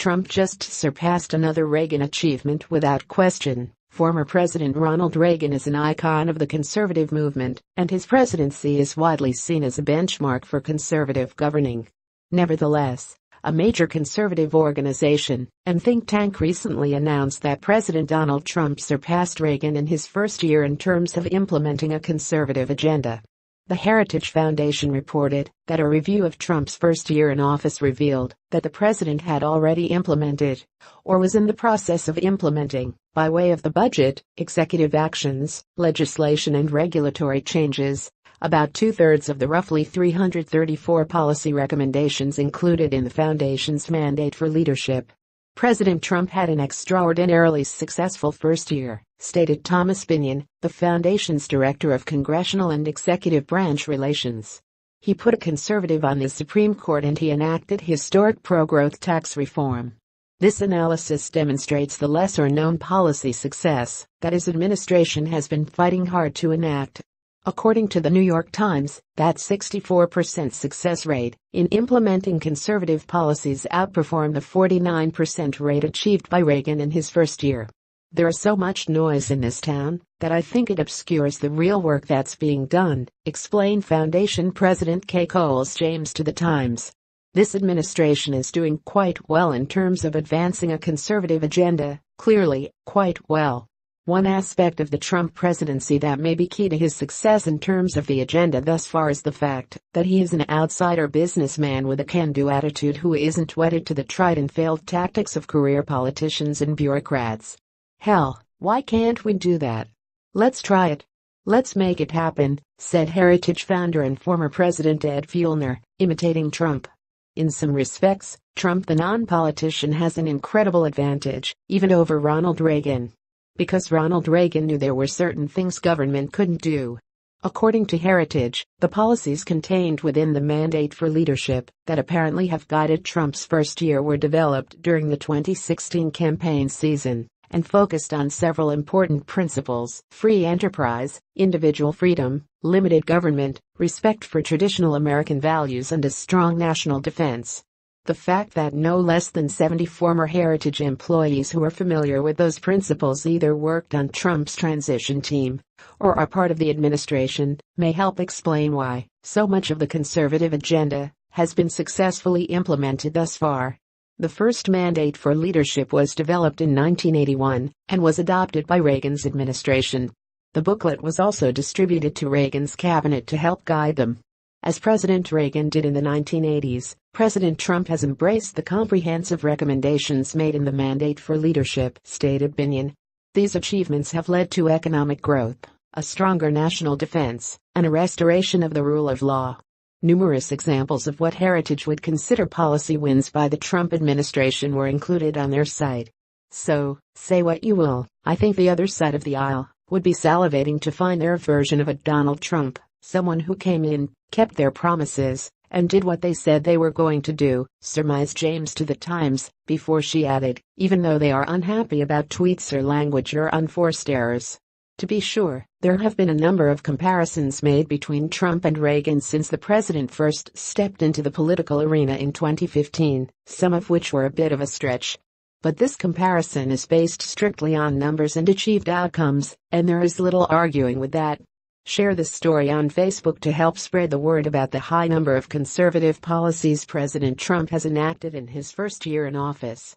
Trump just surpassed another Reagan achievement without question. Former President Ronald Reagan is an icon of the conservative movement, and his presidency is widely seen as a benchmark for conservative governing. Nevertheless, a major conservative organization and think tank recently announced that President Donald Trump surpassed Reagan in his first year in terms of implementing a conservative agenda. The Heritage Foundation reported that a review of Trump's first year in office revealed that the president had already implemented, or was in the process of implementing, by way of the budget, executive actions, legislation and regulatory changes, about two-thirds of the roughly 334 policy recommendations included in the foundation's mandate for leadership. President Trump had an extraordinarily successful first year, stated Thomas Binion, the foundation's director of congressional and executive branch relations. He put a conservative on the Supreme Court and he enacted historic pro-growth tax reform. This analysis demonstrates the lesser-known policy success that his administration has been fighting hard to enact. According to the New York Times, that 64% success rate in implementing conservative policies outperformed the 49% rate achieved by Reagan in his first year. There is so much noise in this town that I think it obscures the real work that's being done, explained Foundation President Kay Coles James to the Times. This administration is doing quite well in terms of advancing a conservative agenda, clearly, quite well. One aspect of the Trump presidency that may be key to his success in terms of the agenda thus far is the fact that he is an outsider businessman with a can-do attitude who isn't wedded to the tried and failed tactics of career politicians and bureaucrats. Hell, why can't we do that? Let's try it. Let's make it happen, said Heritage founder and former President Ed Fuellner, imitating Trump. In some respects, Trump the non-politician has an incredible advantage, even over Ronald Reagan. Because Ronald Reagan knew there were certain things government couldn't do. According to Heritage, the policies contained within the mandate for leadership that apparently have guided Trump's first year were developed during the 2016 campaign season and focused on several important principles: free enterprise, individual freedom, limited government, respect for traditional American values and a strong national defense. The fact that no less than 70 former Heritage employees who are familiar with those principles either worked on Trump's transition team or are part of the administration may help explain why so much of the conservative agenda has been successfully implemented thus far. The first mandate for leadership was developed in 1981 and was adopted by Reagan's administration. The booklet was also distributed to Reagan's cabinet to help guide them. As President Reagan did in the 1980s, President Trump has embraced the comprehensive recommendations made in the mandate for leadership, stated Binion. These achievements have led to economic growth, a stronger national defense, and a restoration of the rule of law. Numerous examples of what Heritage would consider policy wins by the Trump administration were included on their site. So, say what you will, I think the other side of the aisle would be salivating to find their version of a Donald Trump, someone who came in, kept their promises, and did what they said they were going to do, surmised James to the Times, before she added, even though they are unhappy about tweets or language or unforced errors. To be sure, there have been a number of comparisons made between Trump and Reagan since the president first stepped into the political arena in 2015, some of which were a bit of a stretch. But this comparison is based strictly on numbers and achieved outcomes, and there is little arguing with that. Share this story on Facebook to help spread the word about the high number of conservative policies President Trump has enacted in his first year in office.